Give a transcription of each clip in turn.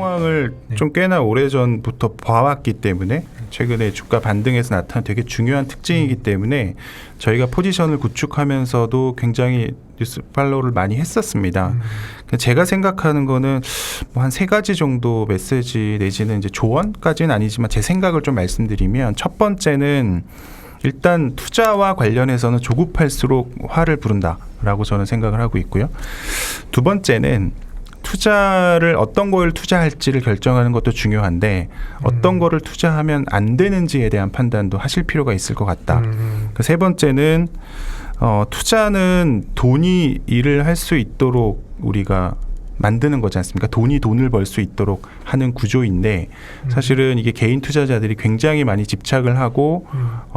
상황을 좀 꽤나 오래전부터 봐왔기 때문에 최근에 주가 반등에서 나타난 되게 중요한 특징이기 때문에 저희가 포지션을 구축하면서도 굉장히 뉴스 팔로우를 많이 했었습니다. 제가 생각하는 거는 뭐 한 3가지 정도 메시지 내지는 이제 조언까지는 아니지만 제 생각을 좀 말씀드리면, 첫 번째는 일단 투자와 관련해서는 조급할수록 화를 부른다라고 저는 생각을 하고 있고요. 두 번째는 투자를 어떤 걸 투자할지를 결정하는 것도 중요한데 어떤 거를 투자하면 안 되는지에 대한 판단도 하실 필요가 있을 것 같다. 세 번째는 투자는 돈이 일을 할 수 있도록 우리가 만드는 거지 않습니까? 돈이 돈을 벌 수 있도록 하는 구조인데 사실은 이게 개인 투자자들이 굉장히 많이 집착을 하고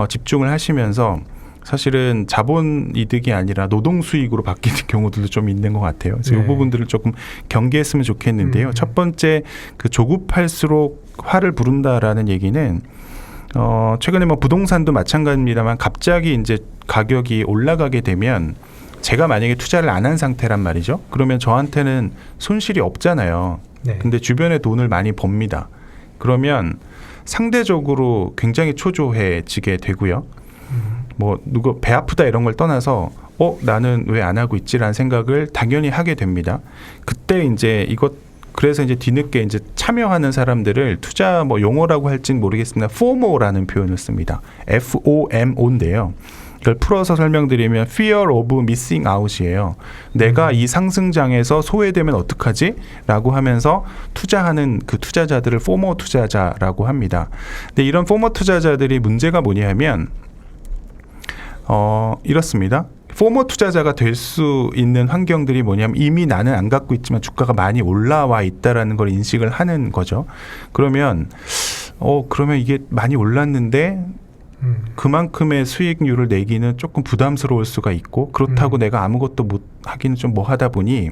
집중을 하시면서 사실은 자본 이득이 아니라 노동 수익으로 바뀌는 경우들도 좀 있는 것 같아요. 그래서 이 부분들을 조금 경계했으면 좋겠는데요. 첫 번째, 그 조급할수록 화를 부른다라는 얘기는 최근에 뭐 부동산도 마찬가지입니다만 갑자기 이제 가격이 올라가게 되면 제가 만약에 투자를 안 한 상태란 말이죠. 그러면 저한테는 손실이 없잖아요. 네. 근데 주변에 돈을 많이 법니다. 그러면 상대적으로 굉장히 초조해지게 되고요. 뭐 누구 배 아프다 이런 걸 떠나서 나는 왜 안 하고 있지라는 생각을 당연히 하게 됩니다. 그때 이제 그래서 이제 뒤늦게 이제 참여하는 사람들을 투자 뭐 용어라고 할지는 모르겠습니다. FOMO라는 표현을 씁니다. FOMO인데요. 이걸 풀어서 설명드리면 Fear of Missing Out이에요. 내가 이 상승장에서 소외되면 어떡하지? 라고 하면서 투자하는 그 투자자들을 FOMO 투자자라고 합니다. 근데 이런 FOMO 투자자들이 문제가 뭐냐면 이렇습니다. 포모 투자자가 될 수 있는 환경들이 뭐냐면 이미 나는 안 갖고 있지만 주가가 많이 올라와 있다라는 걸 인식을 하는 거죠. 그러면 이게 많이 올랐는데 그만큼의 수익률을 내기는 조금 부담스러울 수가 있고 그렇다고 내가 아무것도 못 하기는 좀 뭐하다 보니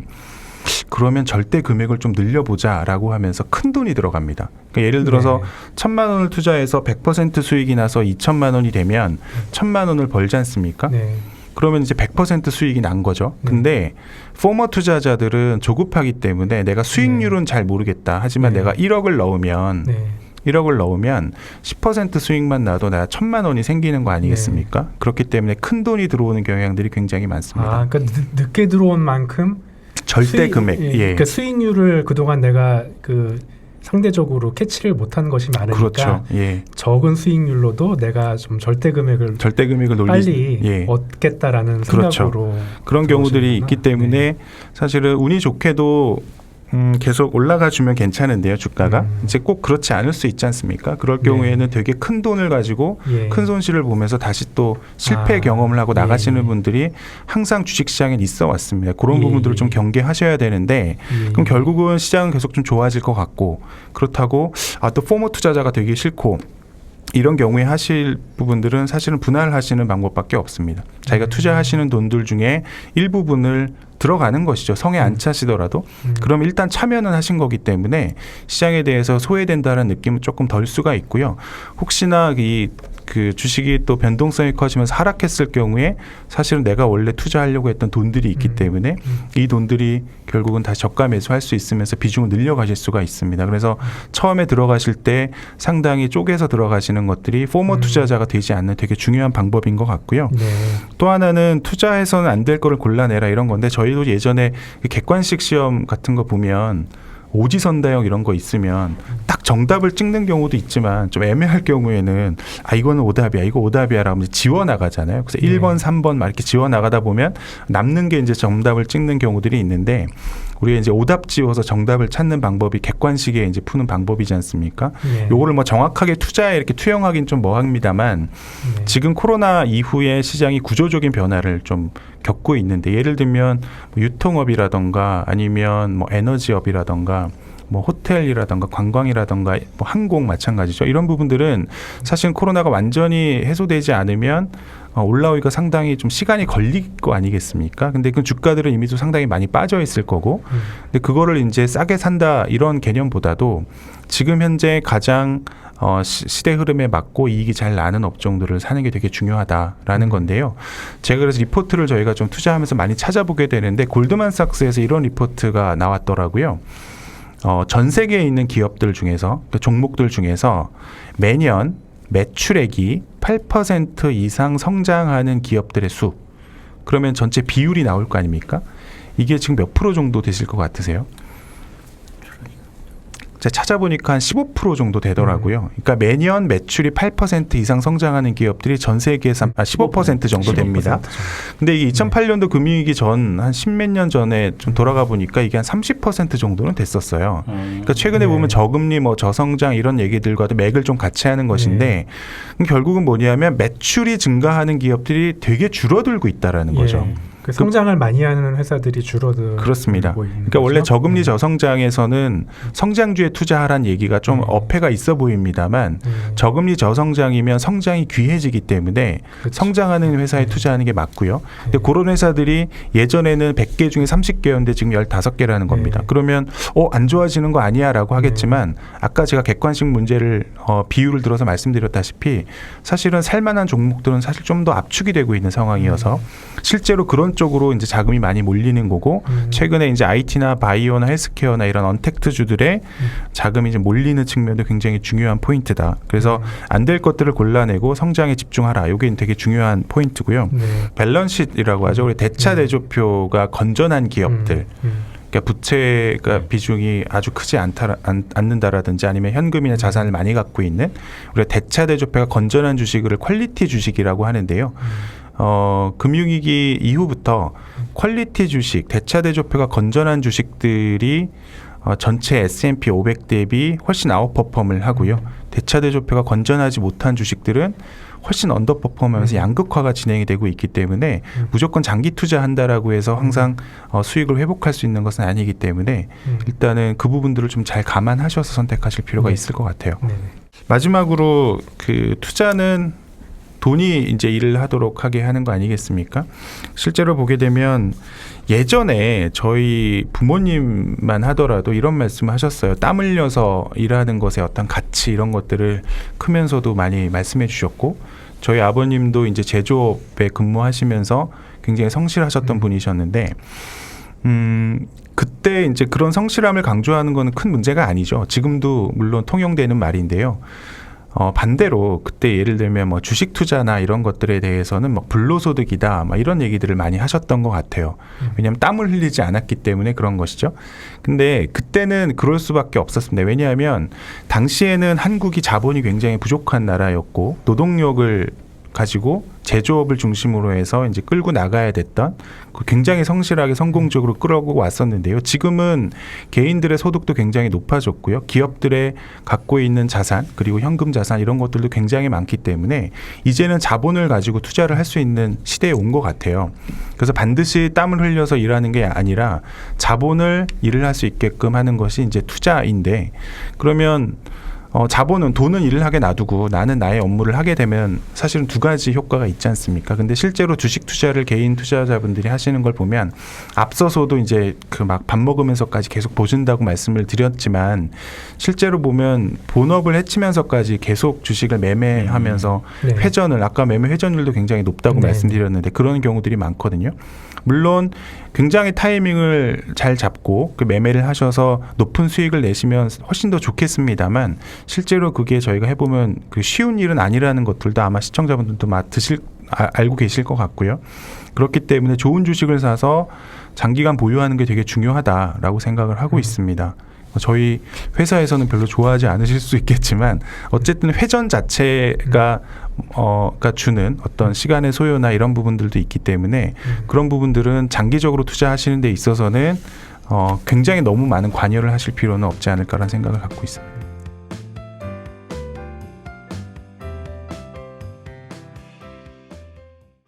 그러면 절대 금액을 좀 늘려보자라고 하면서 큰 돈이 들어갑니다. 그러니까 예를 들어서 1,000만 원을 투자해서 100% 수익이 나서 2,000만 원이 되면 1,000만 원을 벌지 않습니까? 네. 그러면 이제 100% 수익이 난 거죠. 근데 포머 투자자들은 조급하기 때문에 내가 수익률은 잘 모르겠다. 하지만 내가 1억을 넣으면 10% 수익만 나도 내가 1,000만 원이 생기는 거 아니겠습니까? 그렇기 때문에 큰 돈이 들어오는 경향들이 굉장히 많습니다. 그러니까 늦게 들어온 만큼 절대 금액. 그러니까 수익률을 그동안 내가 상대적으로 캐치를 못한 것이 많으니까 그렇죠. 적은 수익률로도 내가 좀 절대 금액을 빨리 얻겠다라는 생각으로 그런 경우들이 있기 때문에 사실은 운이 좋게도 계속 올라가 주면 괜찮은데요, 주가가. 이제 꼭 그렇지 않을 수 있지 않습니까? 그럴 경우에는 되게 큰 돈을 가지고 큰 손실을 보면서 다시 또 실패 경험을 하고 나가시는 분들이 항상 주식시장에 있어 왔습니다. 그런 부분들을 좀 경계하셔야 되는데 그럼 결국은 시장은 계속 좀 좋아질 것 같고 그렇다고 또 포모 투자자가 되기 싫고 이런 경우에 하실 부분들은 사실은 분할하시는 방법밖에 없습니다. 자기가 투자하시는 돈들 중에 일부분을 들어가는 것이죠. 성에 안 차시더라도. 그럼 일단 참여는 하신 거기 때문에 시장에 대해서 소외된다는 느낌은 조금 덜 수가 있고요. 혹시나 그 주식이 또 변동성이 커지면서 하락했을 경우에 사실은 내가 원래 투자하려고 했던 돈들이 있기 때문에 이 돈들이 결국은 다시 저가 매수할 수 있으면서 비중을 늘려가실 수가 있습니다. 그래서 처음에 들어가실 때 상당히 쪼개서 들어가시는 것들이 포모 투자자가 되지 않는 되게 중요한 방법인 것 같고요. 또 하나는 투자해서는 안 될 거를 골라내라 이런 건데 저희도 예전에 객관식 시험 같은 거 보면 오지선다형 이런 거 있으면 딱 정답을 찍는 경우도 있지만 좀 애매할 경우에는 이거는 오답이야 이거 오답이야 라고 지워나가잖아요. 그래서 1번 3번 막 이렇게 지워나가다 보면 남는 게 이제 정답을 찍는 경우들이 있는데 우리가 이제 오답 지워서 정답을 찾는 방법이 객관식에 이제 푸는 방법이지 않습니까? 요거를 뭐 정확하게 투자에 이렇게 투영하긴 좀 뭐합니다만 지금 코로나 이후에 시장이 구조적인 변화를 좀 겪고 있는데 예를 들면 뭐 유통업이라던가 아니면 뭐 에너지업이라던가 뭐 호텔이라던가 관광이라던가 뭐 항공 마찬가지죠. 이런 부분들은 사실 코로나가 완전히 해소되지 않으면 올라오기가 상당히 좀 시간이 걸릴 거 아니겠습니까? 근데 그 주가들은 이미 또 상당히 많이 빠져 있을 거고, 근데 그거를 이제 싸게 산다 이런 개념보다도 지금 현재 가장 시대 흐름에 맞고 이익이 잘 나는 업종들을 사는 게 되게 중요하다라는 건데요. 제가 그래서 리포트를 저희가 좀 투자하면서 많이 찾아보게 되는데 골드만삭스에서 이런 리포트가 나왔더라고요. 전 세계에 있는 기업들 중에서 그 종목들 중에서 매년 매출액이 8% 이상 성장하는 기업들의 수. 그러면 전체 비율이 나올 거 아닙니까? 이게 지금 몇 프로 정도 되실 것 같으세요? 제가 찾아보니까 한 15% 정도 되더라고요. 그러니까 매년 매출이 8% 이상 성장하는 기업들이 전 세계에서 15% 정도 됩니다. 근데 이게 2008년도 금융위기 전 한 십몇 년 전에 좀 돌아가 보니까 이게 한 30% 정도는 됐었어요. 그러니까 최근에 보면 저금리, 뭐 저성장 이런 얘기들과도 맥을 좀 같이 하는 것인데 결국은 뭐냐면 매출이 증가하는 기업들이 되게 줄어들고 있다라는 거죠. 그 성장을 많이 하는 회사들이 줄어들고 그렇습니다. 그러니까 원래 저금리 저성장에서는 성장주에 투자하라는 얘기가 좀 어폐가 있어 보입니다만 저금리 저성장이면 성장이 귀해지기 때문에 성장하는 회사에 투자하는 게 맞고요. 근데 그런 회사들이 예전에는 100개 중에 30개였는데 지금 15개라는 겁니다. 그러면 안 좋아지는 거 아니야 라고 하겠지만 아까 제가 객관식 문제를 비율을 들어서 말씀드렸다시피 사실은 살만한 종목들은 사실 좀 더 압축이 되고 있는 상황이어서 실제로 그런 쪽으로 이제 자금이 많이 몰리는 거고 최근에 이제 IT나 바이오나 헬스케어나 이런 언택트주들의 자금이 이제 몰리는 측면도 굉장히 중요한 포인트다. 그래서 안 될 것들을 골라내고 성장에 집중하라. 이게 되게 중요한 포인트고요. 밸런스시트라고 하죠. 우리 대차 대조표가 건전한 기업들. 그러니까 부채가 비중이 아주 크지 않는다라든지 아니면 현금이나 자산을 많이 갖고 있는 우리가 대차 대조표가 건전한 주식을 퀄리티 주식이라고 하는데요. 금융위기 이후부터 퀄리티 주식, 대차 대조표가 건전한 주식들이 전체 S&P 500 대비 훨씬 아웃퍼폼을 하고요. 대차 대조표가 건전하지 못한 주식들은 훨씬 언더퍼폼하면서 양극화가 진행이 되고 있기 때문에 무조건 장기 투자한다라고 해서 항상 수익을 회복할 수 있는 것은 아니기 때문에 일단은 그 부분들을 좀 잘 감안하셔서 선택하실 필요가 있을 것 같아요. 마지막으로 그 투자는 돈이 이제 일을 하도록 하게 하는 거 아니겠습니까? 실제로 보게 되면 예전에 저희 부모님만 하더라도 이런 말씀을 하셨어요. 땀 흘려서 일하는 것의 어떤 가치 이런 것들을 크면서도 많이 말씀해 주셨고 저희 아버님도 이제 제조업에 근무하시면서 굉장히 성실하셨던 분이셨는데 그때 이제 그런 성실함을 강조하는 건 큰 문제가 아니죠. 지금도 물론 통용되는 말인데요. 반대로 그때 예를 들면 뭐 주식 투자나 이런 것들에 대해서는 뭐 불로소득이다 막 이런 얘기들을 많이 하셨던 것 같아요. 왜냐하면 땀을 흘리지 않았기 때문에 그런 것이죠. 근데 그때는 그럴 수밖에 없었습니다. 왜냐하면 당시에는 한국이 자본이 굉장히 부족한 나라였고 노동력을 가지고 제조업을 중심으로 해서 이제 끌고 나가야 됐던 굉장히 성실하게 성공적으로 끌어오고 왔었는데요. 지금은 개인들의 소득도 굉장히 높아졌고요. 기업들의 갖고 있는 자산 그리고 현금 자산 이런 것들도 굉장히 많기 때문에 이제는 자본을 가지고 투자를 할 수 있는 시대에 온 것 같아요. 그래서 반드시 땀을 흘려서 일하는 게 아니라 자본을 일을 할 수 있게끔 하는 것이 이제 투자인데 그러면 자본은 돈은 일을 하게 놔두고 나는 나의 업무를 하게 되면 사실은 두 가지 효과가 있지 않습니까? 근데 실제로 주식 투자를 개인 투자자분들이 하시는 걸 보면 앞서서도 이제 그 막 밥 먹으면서까지 계속 보신다고 말씀을 드렸지만 실제로 보면 본업을 해치면서까지 계속 주식을 매매하면서 회전을 아까 매매 회전율도 굉장히 높다고 말씀드렸는데 그런 경우들이 많거든요. 물론 굉장히 타이밍을 잘 잡고 그 매매를 하셔서 높은 수익을 내시면 훨씬 더 좋겠습니다만 실제로 그게 저희가 해보면 그 쉬운 일은 아니라는 것들도 아마 시청자분들도 알고 계실 것 같고요. 그렇기 때문에 좋은 주식을 사서 장기간 보유하는 게 되게 중요하다라고 생각을 하고 있습니다. 저희 회사에서는 별로 좋아하지 않으실 수 있겠지만 어쨌든 회전 자체가 주는 어떤 시간의 소요나 이런 부분들도 있기 때문에 그런 부분들은 장기적으로 투자하시는 데 있어서는 굉장히 너무 많은 관여를 하실 필요는 없지 않을까라는 생각을 갖고 있습니다.